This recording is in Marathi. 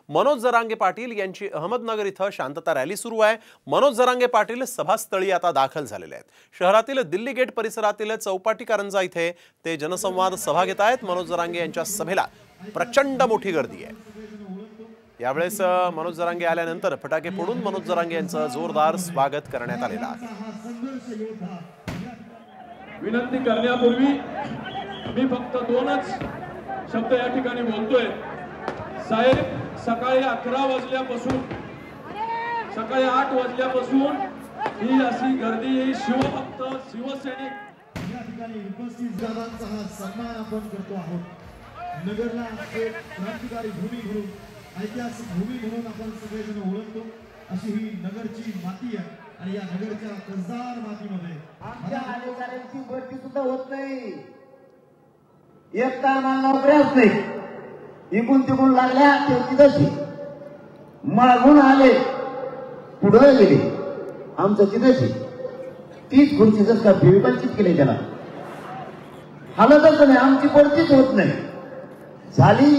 मनोज जरांगे पाटील यांची अहमदनगर इथं शांतता रॅली सुरू आहे। मनोज जरांगे पाटील सभास्थळी आता दाखल झालेले आहेत। शहरातील दिल्ली गेट परिसरातील चौपाटी कारंजा इथे ते जनसंवाद सभा घेत आहेत। मनोज जरांगे यांच्या सभेला प्रचंड मोठी गर्दी आहे। यावेळेस मनोज जरांगे आल्यानंतर फटाके फोडून मनोज जरांगे यांचं जोरदार स्वागत करण्यात आलेलं आहे। विनंती करण्यापूर्वी मी फक्त दोनच शब्द या ठिकाणी बोलतोय। साहेब, सकाळी 11 वाजल्यापासून सकाळी 8 वाजल्यापासून ही अशी गर्दी, ही शिवभक्त शिवसैनिक या ठिकाणी उपस्थित दादांचा हा सन्मान आपण करतो आहोत। नगरला एक क्रांतिकारी भूमी म्हणून, ऐतिहासिक भूमी म्हणून आपण सगळेजण ओळखतो। अशी ही नगरची माती आहे आणि या नगरच्या कसदार मातीमध्ये आमच्या अधिकाऱ्यांची भरती सुद्धा होत नाही। एक तर आम्हाला नोकऱ्याच नाही, इकून तिकून लागल्या तिथंच मागून आले पुढे गेले, आमचं तिथंच तीच खुर्ची जस का फेविकॉलचीच केली त्याला हालतच नाही, आमची भरतीच होत नाही झाली।